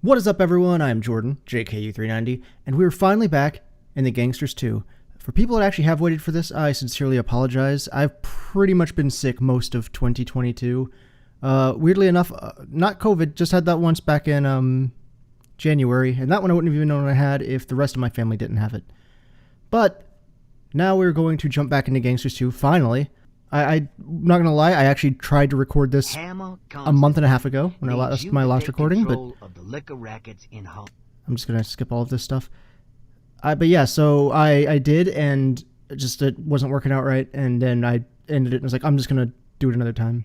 What is up, everyone? I'm Jordan, JKU390, and we're finally back in the Gangsters 2. For people that actually have waited for this, I sincerely apologize. I've pretty much been sick most of 2022. Weirdly enough, not COVID, just had that once back in January, and that one I wouldn't have even known I had if the rest of my family didn't have it. But now we're going to jump back into Gangsters 2, finally. I'm not going to lie, I actually tried to record this a month and a half ago, when that's my last recording, but I'm just going to skip all of this stuff. But yeah, so I did, and it wasn't working out right, and then I ended it, and I was like, I'm just going to do it another time.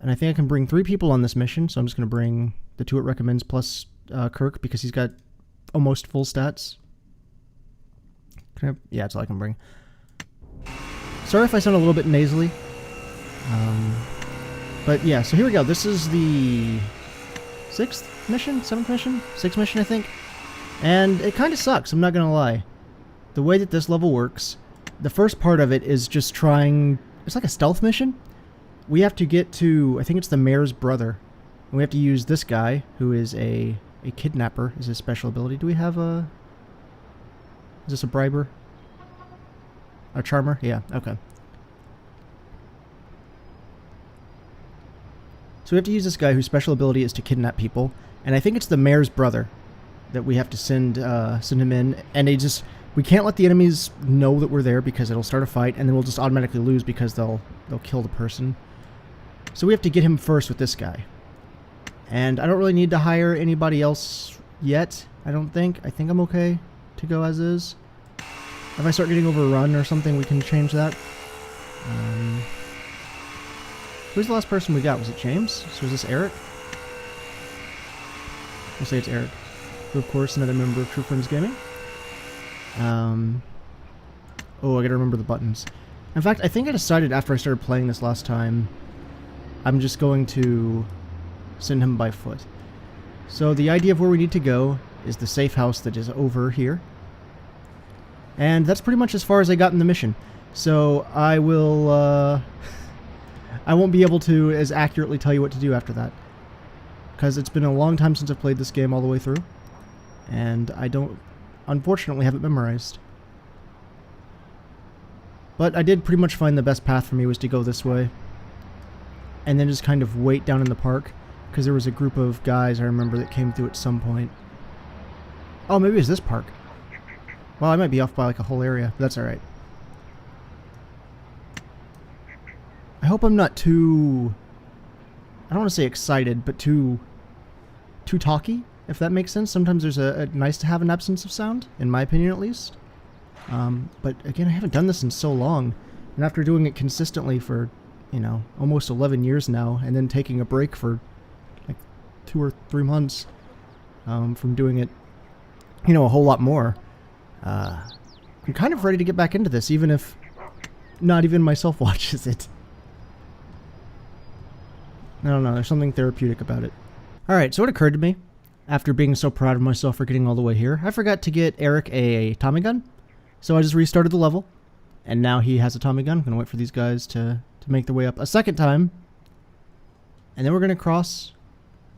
And I think I can bring 3 people on this mission, so I'm just going to bring the 2 it recommends plus Kirk, because he's got almost full stats. Yeah, that's all I can bring. Sorry if I sound a little bit nasally. But yeah, so here we go. This is the 6th mission? 7th mission? 6th mission, I think. And it kind of sucks, I'm not going to lie. The way that this level works, the first part of it is just trying... It's like a stealth mission. We have to get to... I think it's the mayor's brother. And we have to use this guy, who is a kidnapper, is his special ability. Do we have a... Is this a briber? A charmer? Yeah, okay. So we have to use this guy whose special ability is to kidnap people. And I think it's the mayor's brother that we have to send him in. And we can't let the enemies know that we're there because it'll start a fight, and then we'll just automatically lose because they'll kill the person. So we have to get him first with this guy. And I don't really need to hire anybody else yet, I don't think. I think I'm okay to go as is. If I start getting overrun or something, we can change that. Who's the last person we got? Was it James? So is this Eric? We'll say it's Eric. Who, of course, another member of True Friends Gaming. Oh, I gotta remember the buttons. In fact, I think I decided after I started playing this last time, I'm just going to send him by foot. So the idea of where we need to go is the safe house that is over here. And that's pretty much as far as I got in the mission. So I will, I won't be able to as accurately tell you what to do after that. Because it's been a long time since I've played this game all the way through. And I don't, unfortunately, have it memorized. But I did pretty much find the best path for me was to go this way. And then just kind of wait down in the park. Because there was a group of guys I remember that came through at some point. Oh, maybe it was this park. Well, I might be off by like a whole area, but that's alright. I hope I'm not too... I don't want to say excited, but too talky, if that makes sense. Sometimes there's a nice to have an absence of sound, in my opinion at least. But again, I haven't done this in so long. And after doing it consistently for, you know, almost 11 years now, and then taking a break for like 2 or 3 months from doing it, you know, a whole lot more. I'm kind of ready to get back into this, even if not even myself watches it. I don't know, there's something therapeutic about it. Alright, so it occurred to me, after being so proud of myself for getting all the way here, I forgot to get Eric a Tommy gun. So I just restarted the level, and now he has a Tommy gun. I'm going to wait for these guys to make their way up a second time. And then we're going to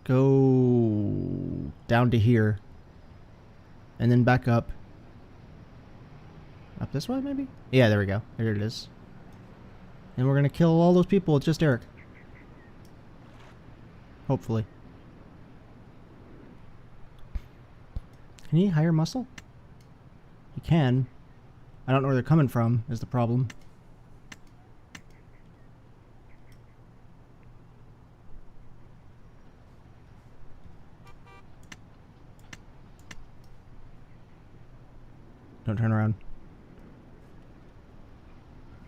go down to here, and then back up. Up this way, maybe? Yeah, there we go. There it is. And we're going to kill all those people with just Eric. Hopefully. Can he hire muscle? He can. I don't know where they're coming from, is the problem. Don't turn around.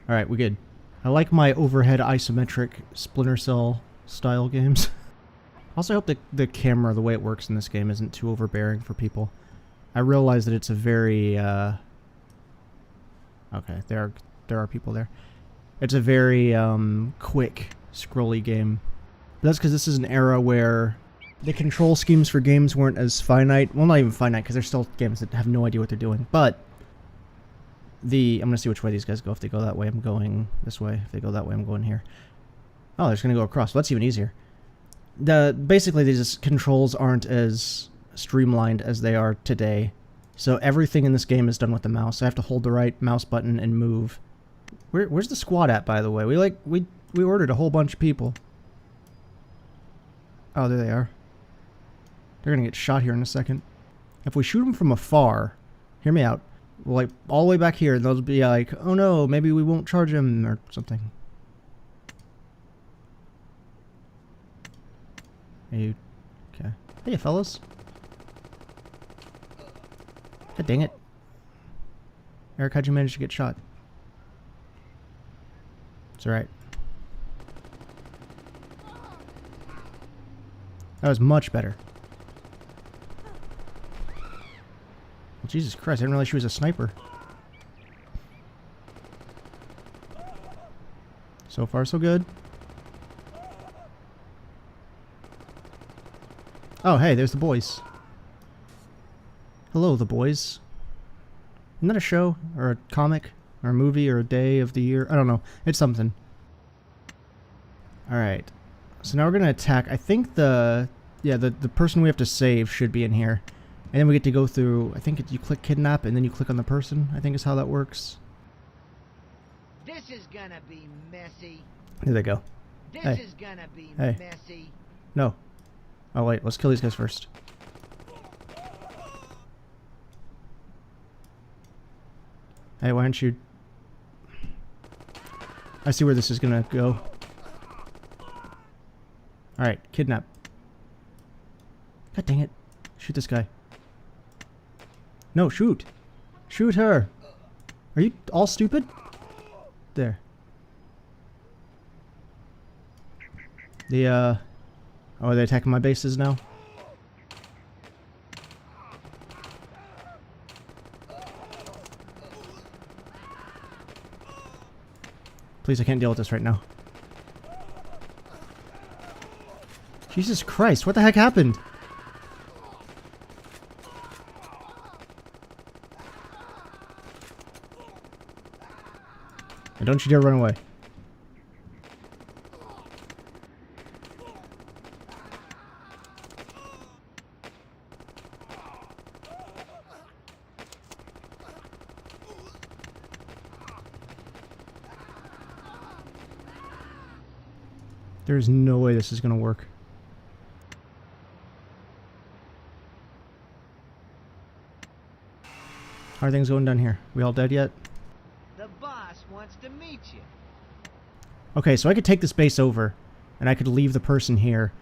Alright, we good. I like my overhead isometric Splinter Cell style games. Also, I hope the camera, the way it works in this game, isn't too overbearing for people. I realize that it's a very, okay, there are people there. It's a very, quick, scrolly game. But that's because this is an era where the control schemes for games weren't as finite. Well, not even finite, because there's still games that have no idea what they're doing. But I'm going to see which way these guys go. If they go that way, I'm going this way. If they go that way, I'm going here. Oh, they're just going to go across. Well, that's even easier. Basically these controls aren't as streamlined as they are today. So everything in this game is done with the mouse. I have to hold the right mouse button and move. Where's the squad at, by the way? We ordered a whole bunch of people. Oh, there they are. They're gonna get shot here in a second. If we shoot them from afar, hear me out. Like all the way back here, they'll be like, "Oh no, maybe we won't charge him," or something. Hey, okay. Hey, fellas. God dang it. Eric, how'd you manage to get shot? It's alright. That was much better. Well, Jesus Christ, I didn't realize she was a sniper. So far, so good. Oh, hey, there's the boys. Hello, the boys. Isn't that a show? Or a comic? Or a movie? Or a day of the year? I don't know. It's something. Alright. So now we're gonna attack. I think the person we have to save should be in here. And then we get to go through, I think you click kidnap and then you click on the person, I think is how that works. This is gonna be messy. Here they go. This Hey. is gonna be Hey. messy. No. Oh wait, let's kill these guys first. Hey, why don't you... I see where this is gonna go. Alright, kidnap. God dang it. Shoot this guy. No, shoot! Shoot her! Are you all stupid? There. Oh, are they attacking my bases now? Please, I can't deal with this right now. Jesus Christ, what the heck happened? And don't you dare run away. There's no way this is gonna work. How are things going down here? We all dead yet? The boss wants to meet you. Okay, so I could take this base over, and I could leave the person here.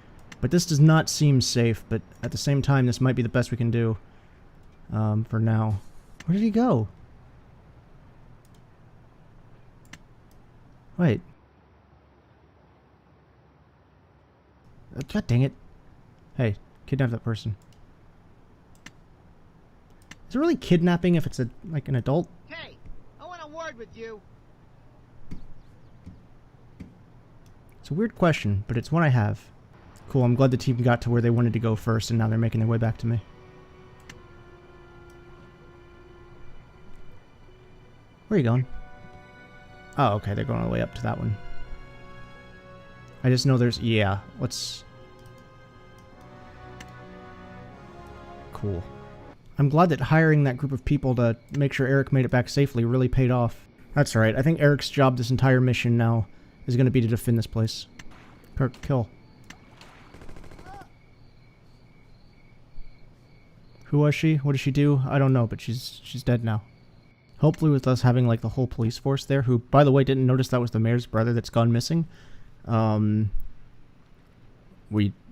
But this does not seem safe, but at the same time, this might be the best we can do. For now. Where did he go? Wait. God dang it. Hey, kidnap that person. Is it really kidnapping if it's like an adult? Hey, I want a word with you. It's a weird question, but it's one I have. Cool, I'm glad the team got to where they wanted to go first, and now they're making their way back to me. Where are you going? Oh, okay, they're going all the way up to that one. I just know there's... yeah, let's... Cool. I'm glad that hiring that group of people to make sure Eric made it back safely really paid off. That's right, I think Eric's job this entire mission now is going to be to defend this place. Kill. Who was she? What did she do? I don't know, but she's dead now. Hopefully with us having like the whole police force there, who, by the way, didn't notice that was the mayor's brother that's gone missing. I'm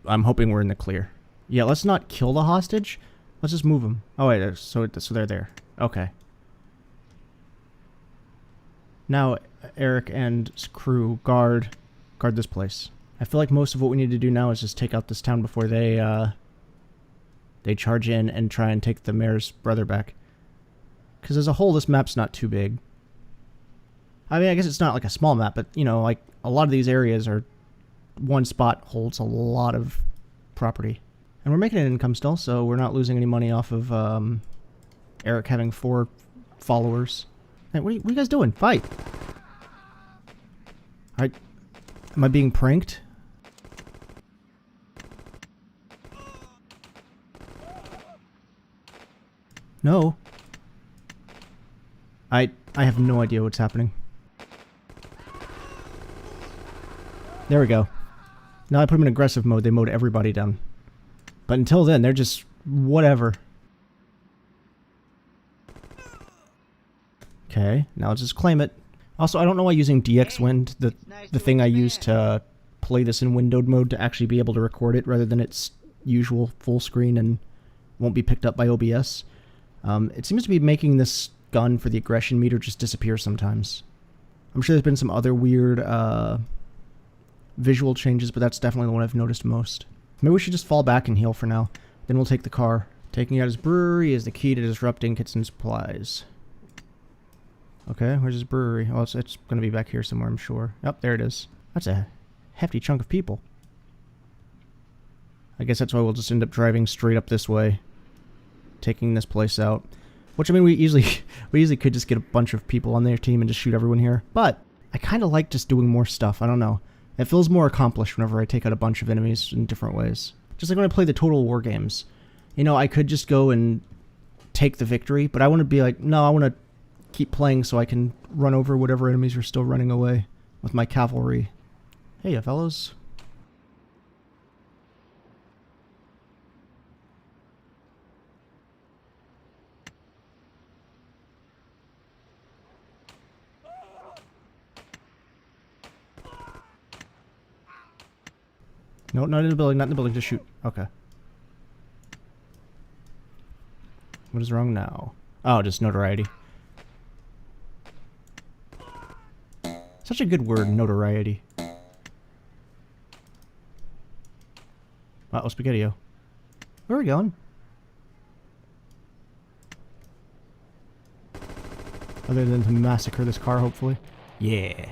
hoping we're in the clear. Yeah, let's not kill the hostage. Let's just move them. Oh wait, so they're there. Okay. Now Eric and his crew guard this place. I feel like most of what we need to do now is just take out this town before they charge in and try and take the mayor's brother back. Because as a whole, this map's not too big. I mean, I guess it's not like a small map, but, you know, like, a lot of these areas are... one spot holds a lot of property. And we're making an income still, so we're not losing any money off of, Eric having 4 followers. Hey, what are you guys doing? Fight! Alright. Am I being pranked? No. I have no idea what's happening. There we go. Now I put them in aggressive mode, they mowed everybody down. But until then, they're just whatever. Okay, now let's just claim it. Also, I don't know why using Dxwnd, the thing I use to play this in windowed mode, to actually be able to record it rather than its usual full screen and won't be picked up by OBS. It seems to be making this gun for the aggression meter just disappear sometimes. I'm sure there's been some other weird visual changes, but that's definitely the one I've noticed most. Maybe we should just fall back and heal for now. Then we'll take the car. Taking out his brewery is the key to disrupting kitchen supplies. Okay, where's his brewery? Oh, it's going to be back here somewhere, I'm sure. Yep, there it is. That's a hefty chunk of people. I guess that's why we'll just end up driving straight up this way, taking this place out. Which, I mean, we easily could just get a bunch of people on their team and just shoot everyone here. But I kind of like just doing more stuff. I don't know. It feels more accomplished whenever I take out a bunch of enemies in different ways. Just like when I play the Total War games. You know, I could just go and take the victory, but I want to be like, no, I want to keep playing so I can run over whatever enemies are still running away with my cavalry. Hey, fellows. No, not in the building, not in the building, just shoot. Okay. What is wrong now? Oh, just notoriety. Such a good word, notoriety. Uh-oh, Spaghetti-O. Where are we going? Other than to massacre this car, hopefully. Yeah.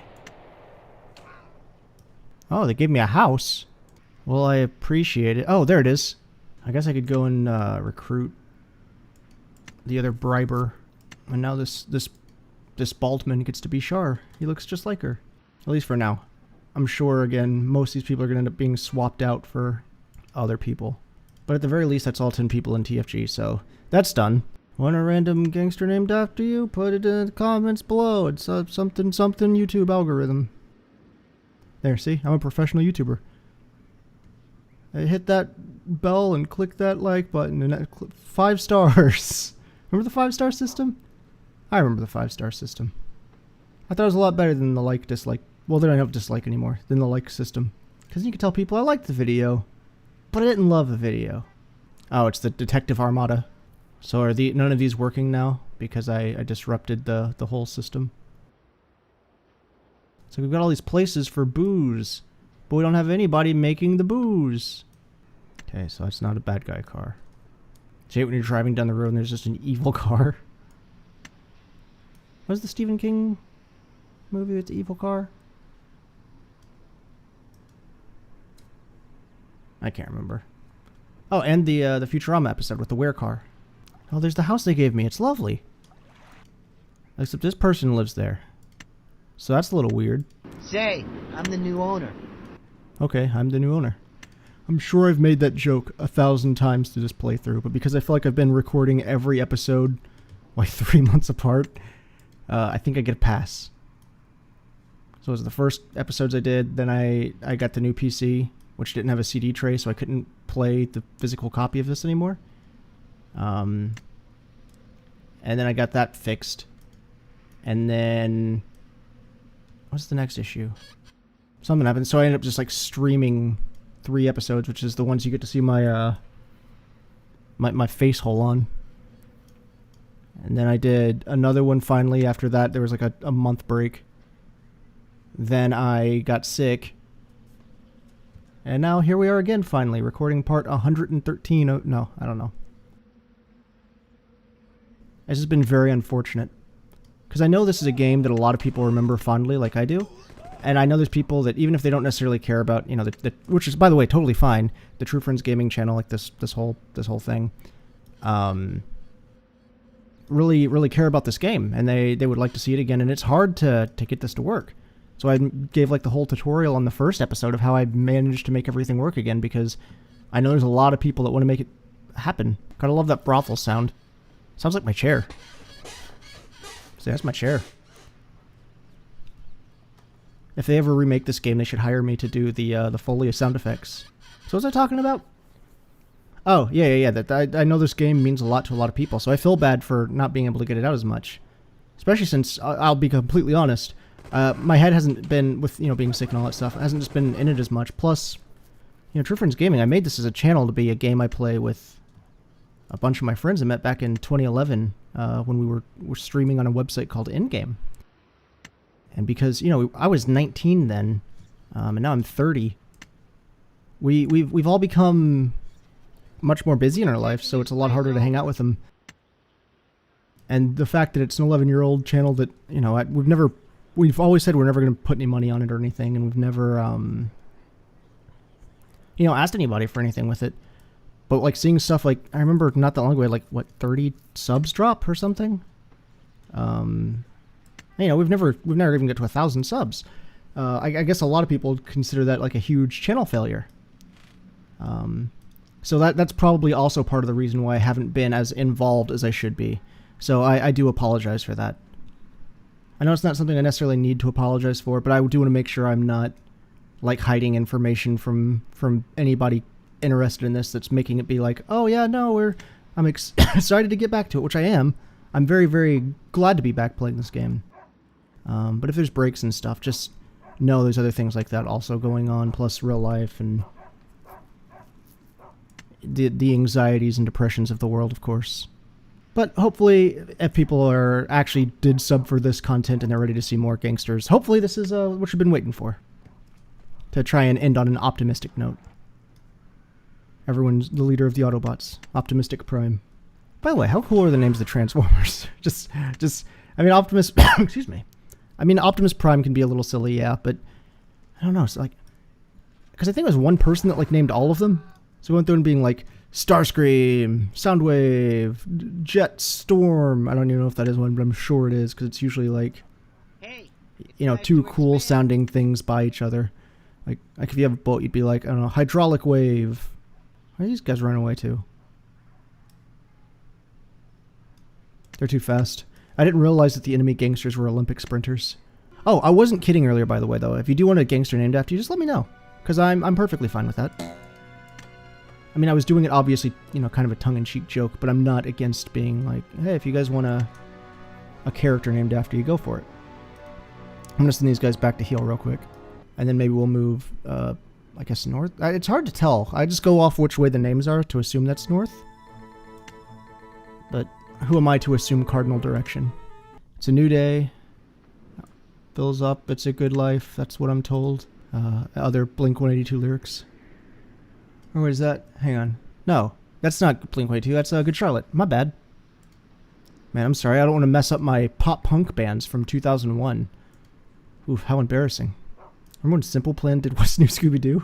Oh, they gave me a house. Well, I appreciate it. Oh, there it is. I guess I could go and recruit the other briber. And now this Baltman gets to be Char. He looks just like her. At least for now. I'm sure, again, most of these people are going to end up being swapped out for other people. But at the very least, that's all 10 people in TFG, so that's done. Want a random gangster named after you? Put it in the comments below. It's something YouTube algorithm. There, see? I'm a professional YouTuber. Hit that bell and click that like button and 5 stars. Remember the 5-star system? I remember the 5-star system. I thought it was a lot better than the like dislike. Well, they don't have dislike anymore than the like system. Because you can tell people I liked the video, but I didn't love the video. Oh, it's the Detective Armada. So are none of these working now because I disrupted the whole system? So we've got all these places for booze. But we don't have anybody making the booze. Okay, so it's not a bad guy car. See it when you're driving down the road and there's just an evil car. What was the Stephen King movie with the evil car? I can't remember. Oh, and the Futurama episode with the Where car. Oh, there's the house they gave me. It's lovely. Except this person lives there. So that's a little weird. Say, I'm the new owner. Okay, I'm the new owner. I'm sure I've made that joke 1,000 times through this playthrough, but because I feel like I've been recording every episode like 3 months apart, I think I get a pass. So it was the first episodes I did, then I got the new PC, which didn't have a CD tray, so I couldn't play the physical copy of this anymore. And then I got that fixed. And then... what's the next issue? Something happened, so I ended up just like streaming 3 episodes, which is the ones you get to see my my face hole on. And then I did another one finally after that. There was like a month break. Then I got sick. And now here we are again finally, recording part 113. Oh, no, I don't know. This has been very unfortunate. Because I know this is a game that a lot of people remember fondly like I do. And I know there's people that, even if they don't necessarily care about, you know, which is, by the way, totally fine, the True Friends Gaming channel, like this whole thing, really care about this game, and they would like to see it again, and it's hard to get this to work. So I gave like the whole tutorial on the first episode of how I managed to make everything work again, because I know there's a lot of people that want to make it happen. Gotta love that brothel sound. Sounds like my chair. See, that's my chair. If they ever remake this game, they should hire me to do the Foley sound effects. So what was I talking about? Oh, yeah. I know this game means a lot to a lot of people, so I feel bad for not being able to get it out as much. Especially since, I'll be completely honest, my head hasn't been, with, being sick and all that stuff, hasn't just been in it as much. Plus, True Friends Gaming, I made this as a channel to be a game I play with a bunch of my friends I met back in 2011 when we were streaming on a website called Ingame. And because, I was 19 then, and now I'm 30, we've all become much more busy in our life, so it's a lot harder to hang out with them. And the fact that it's an 11-year-old channel that, we've always said we're never going to put any money on it or anything, and we've never, asked anybody for anything with it. But, like, seeing stuff like, I remember not that long ago, 30 subs drop or something? We've never even got to 1,000 subs. I guess a lot of people consider that, like, a huge channel failure. So that's probably also part of the reason why I haven't been as involved as I should be. So I do apologize for that. I know it's not something I necessarily need to apologize for, but I do want to make sure I'm not, like, hiding information from anybody interested in this that's making it be like, oh yeah, no, I'm excited to get back to it, which I am. I'm very, very glad to be back playing this game. But if there's breaks and stuff, just know there's other things like that also going on, plus real life and the anxieties and depressions of the world, of course. But hopefully, if people actually did sub for this content and they're ready to see more Gangsters, hopefully this is what you've been waiting for. To try and end on an optimistic note. Everyone's the leader of the Autobots. Optimistic Prime. By the way, how cool are the names of the Transformers? Optimus... excuse me. Optimus Prime can be a little silly, yeah, but... I don't know, it's like... Because I think it was one person that, like, named all of them. So we went through and being like, Starscream, Soundwave, Jet Storm. I don't even know if that is one, but I'm sure it is, because it's usually, like... Hey, two cool-sounding things by each other. Like if you have a boat, you'd be like, I don't know, Hydraulic Wave. Why are these guys running away too? They're too fast. I didn't realize that the enemy gangsters were Olympic sprinters. Oh, I wasn't kidding earlier, by the way, though. If you do want a gangster named after you, just let me know. Because I'm perfectly fine with that. I was doing it obviously, kind of a tongue-in-cheek joke, but I'm not against being like, hey, if you guys want a character named after you, go for it. I'm going to send these guys back to heal real quick. And then maybe we'll move, I guess, north. It's hard to tell. I just go off which way the names are to assume that's north. But who am I to assume cardinal direction? It's a new day. Fills up. It's a good life. That's what I'm told. Other Blink-182 lyrics. Or what is that? Hang on. No, that's not Blink-182. That's Good Charlotte. My bad. Man, I'm sorry. I don't want to mess up my pop-punk bands from 2001. Oof, how embarrassing. Remember when Simple Plan did What's New Scooby-Doo?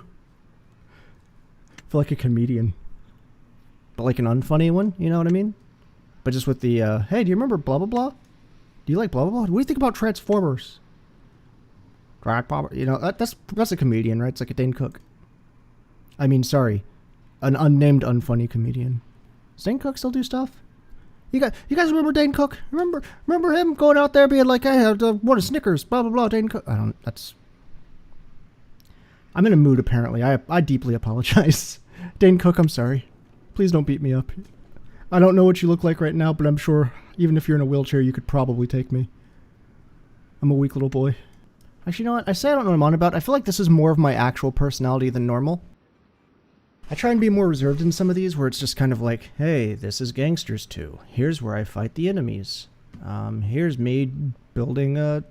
I feel like a comedian. But like an unfunny one, you know what I mean? But just with the, hey, do you remember blah blah blah? Do you like blah blah blah? What do you think about Transformers? That's a comedian, right? It's like a Dane Cook. Sorry. An unnamed unfunny comedian. Does Dane Cook still do stuff? You guys remember Dane Cook? Remember him going out there being like, I want a Snickers, blah blah blah, Dane Cook. I'm in a mood, apparently. I deeply apologize. Dane Cook, I'm sorry. Please don't beat me up. I don't know what you look like right now, but I'm sure even if you're in a wheelchair, you could probably take me. I'm a weak little boy. Actually, you know what? I say I don't know what I'm on about. I feel like this is more of my actual personality than normal. I try and be more reserved in some of these, where it's just kind of like, hey, this is Gangsters 2. Here's where I fight the enemies. Here's me building a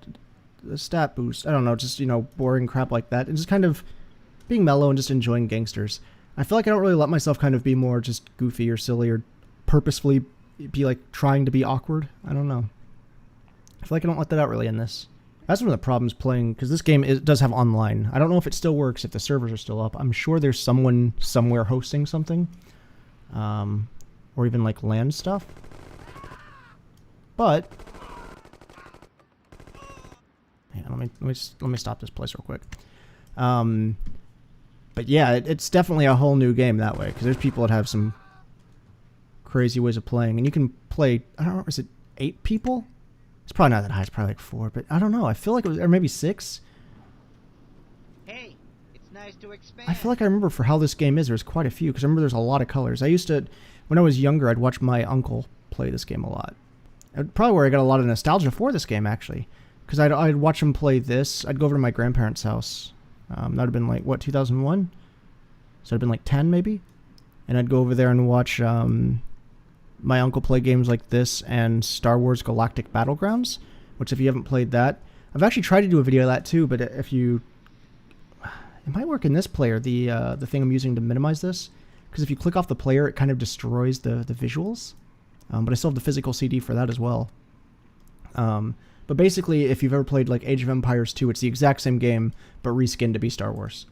stat boost. I don't know, just, boring crap like that. And just kind of being mellow and just enjoying Gangsters. I feel like I don't really let myself kind of be more just goofy or silly or purposefully be like trying to be awkward. I don't know. I feel like I don't let that out really in this. That's one of the problems playing, because this game does have online. I don't know if it still works, if the servers are still up. I'm sure there's someone somewhere hosting something. Or even like LAN stuff. But let me stop this place real quick. But yeah, it's definitely a whole new game that way, because there's people that have some crazy ways of playing. And you can play, I don't know, is it 8 people? It's probably not that high. It's probably like 4, but I don't know. I feel like it was, or maybe 6. Hey, it's nice to expand. I feel like I remember for how this game is, there's quite a few, because I remember there's a lot of colors. I used to, when I was younger, I'd watch my uncle play this game a lot. Probably where I got a lot of nostalgia for this game, actually. Because I'd watch him play this. I'd go over to my grandparents' house. That would have been like, what, 2001? So it'd been like 10, maybe? And I'd go over there and watch my uncle play games like this and Star Wars Galactic Battlegrounds, which if you haven't played that, I've actually tried to do a video of that too, but if you... It might work in this player, the thing I'm using to minimize this. Because if you click off the player, it kind of destroys the visuals. But I still have the physical CD for that as well. But basically, if you've ever played like Age of Empires 2, it's the exact same game, but reskinned to be Star Wars.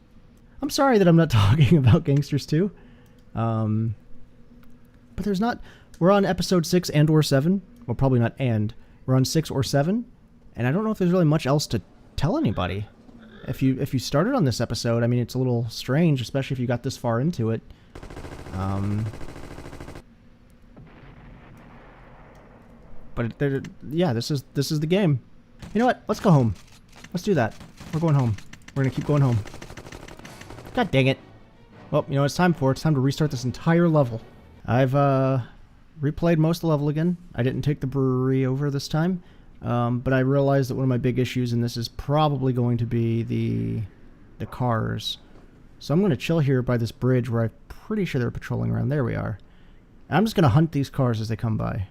I'm sorry that I'm not talking about Gangsters 2. But there's not... We're on episode 6 and or 7. Well, probably not and. We're on 6 or 7. And I don't know if there's really much else to tell anybody. If you started on this episode, I mean, it's a little strange, especially if you got this far into it. But yeah, this is the game. You know what? Let's go home. Let's do that. We're going home. We're gonna keep going home. God dang it. Well, you know what it's time for? It's time to restart this entire level. I've replayed most of the level again. I didn't take the brewery over this time. But I realized that one of my big issues in this is probably going to be the cars. So I'm going to chill here by this bridge where I'm pretty sure they're patrolling around. There we are. And I'm just going to hunt these cars as they come by.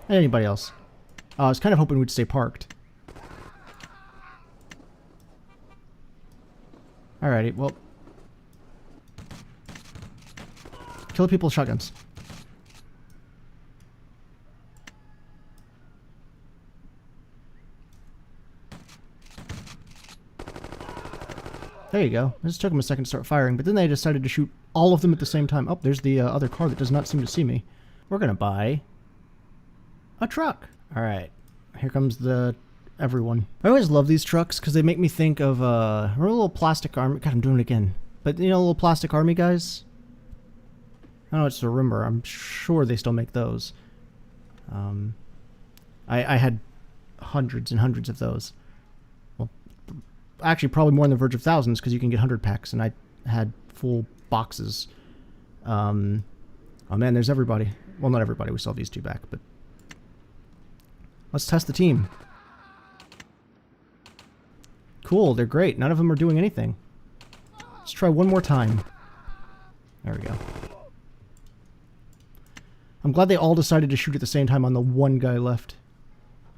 And anybody else. I was kind of hoping we'd stay parked. Alrighty, well... Kill people with shotguns. There you go. It just took them a second to start firing, but then they decided to shoot all of them at the same time. Oh, there's the other car that does not seem to see me. We're gonna buy a truck. Alright. Here comes the everyone. I always love these trucks because they make me think of remember little plastic army... God, I'm doing it again. But, you know, little plastic army guys? I don't know what to remember. I'm sure they still make those. I had hundreds and hundreds of those. Well, actually probably more on the verge of thousands because you can get 100 packs, and I had full boxes. Oh man, there's everybody. Well, not everybody. We still have these 2 back, but... Let's test the team. Cool, they're great. None of them are doing anything. Let's try one more time. There we go. I'm glad they all decided to shoot at the same time on the one guy left.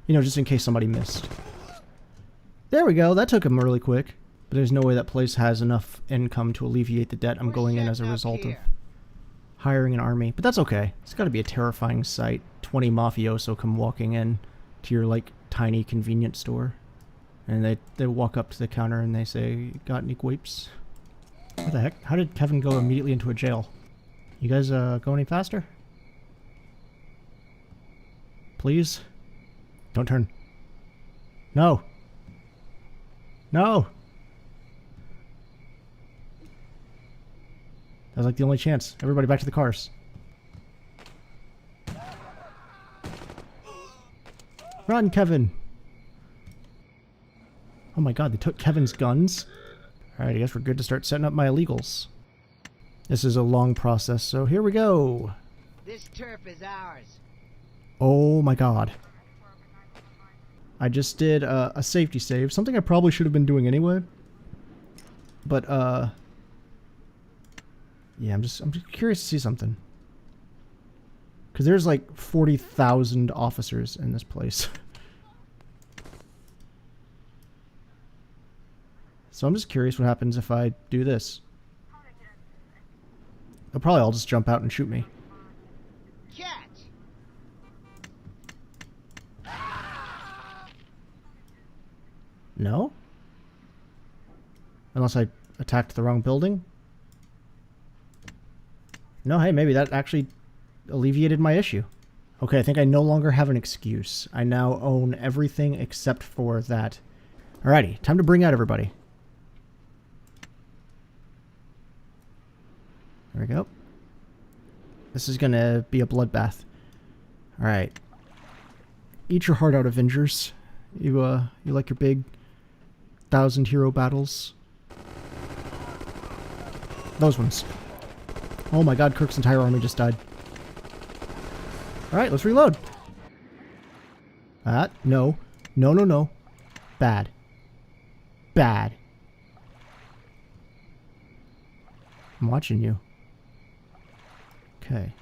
You know, just in case somebody missed. There we go. That took him really quick. But there's no way that place has enough income to alleviate the debt I'm going in as a result of hiring an army. But that's okay. It's got to be a terrifying sight. 20 mafioso come walking in to your, like, tiny convenience store. And they walk up to the counter and they say, "Got any queeps?" What the heck? How did Kevin go immediately into a jail? You guys go any faster? Please? Don't turn. No! No! That was like the only chance. Everybody back to the cars. Run, Kevin! Oh my god, they took Kevin's guns? Alright, I guess we're good to start setting up my illegals. This is a long process, so here we go! This turf is ours. Oh my god. I just did a safety save, something I probably should have been doing anyway. But, yeah, I'm just curious to see something. Because there's like 40,000 officers in this place. So I'm just curious what happens if I do this. They'll probably all just jump out and shoot me. Catch! No? Unless I attacked the wrong building? No, hey, maybe that actually alleviated my issue. Okay, I think I no longer have an excuse. I now own everything except for that. Alrighty, time to bring out everybody. There we go. This is gonna be a bloodbath. Alright. Eat your heart out, Avengers. You like your big 1,000 hero battles? Those ones. Oh my god, Kirk's entire army just died. Alright, let's reload. No. No, no, no. Bad. Bad. I'm watching you. Okay.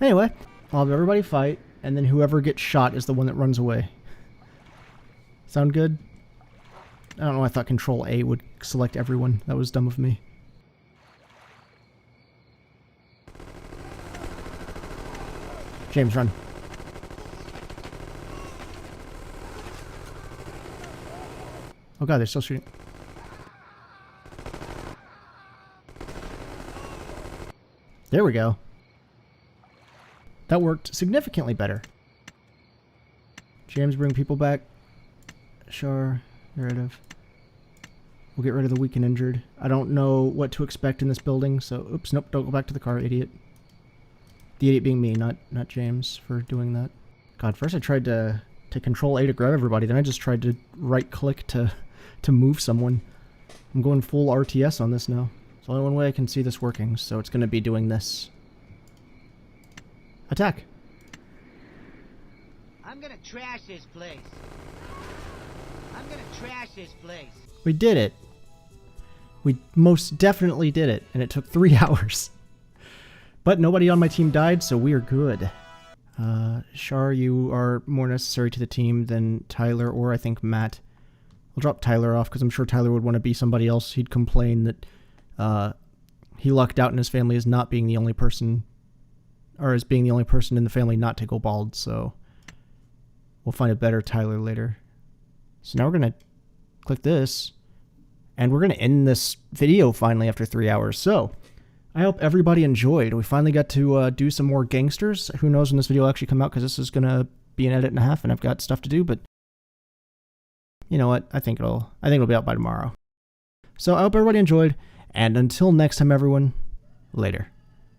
Anyway, I'll have everybody fight, and then whoever gets shot is the one that runs away. Sound good? I don't know, I thought Control A would select everyone. That was dumb of me. James, run. Oh god, they're still shooting. There we go. That worked significantly better. James, bring people back. Sure, get rid of. We'll get rid of the weak and injured. I don't know what to expect in this building, so oops, nope, don't go back to the car, idiot. The idiot being me, not James, for doing that. God, first I tried to Control A to grab everybody, then I just tried to right-click to move someone. I'm going full RTS on this now. There's only one way I can see this working, so it's going to be doing this. Attack! I'm gonna trash this place. I'm gonna trash this place. We did it! We most definitely did it, and it took 3 hours. But nobody on my team died, so we are good. Shar, you are more necessary to the team than Tyler or I think Matt. I'll drop Tyler off because I'm sure Tyler would want to be somebody else. He'd complain that he lucked out in his family as not being the only person, or as being the only person in the family not to go bald, so we'll find a better Tyler later. So now we're going to click this, and we're going to end this video finally after 3 hours. So I hope everybody enjoyed. We finally got to do some more Gangsters. Who knows when this video will actually come out, because this is going to be an edit and a half, and I've got stuff to do, but you know what? I think it'll be out by tomorrow. So I hope everybody enjoyed, and until next time, everyone, later.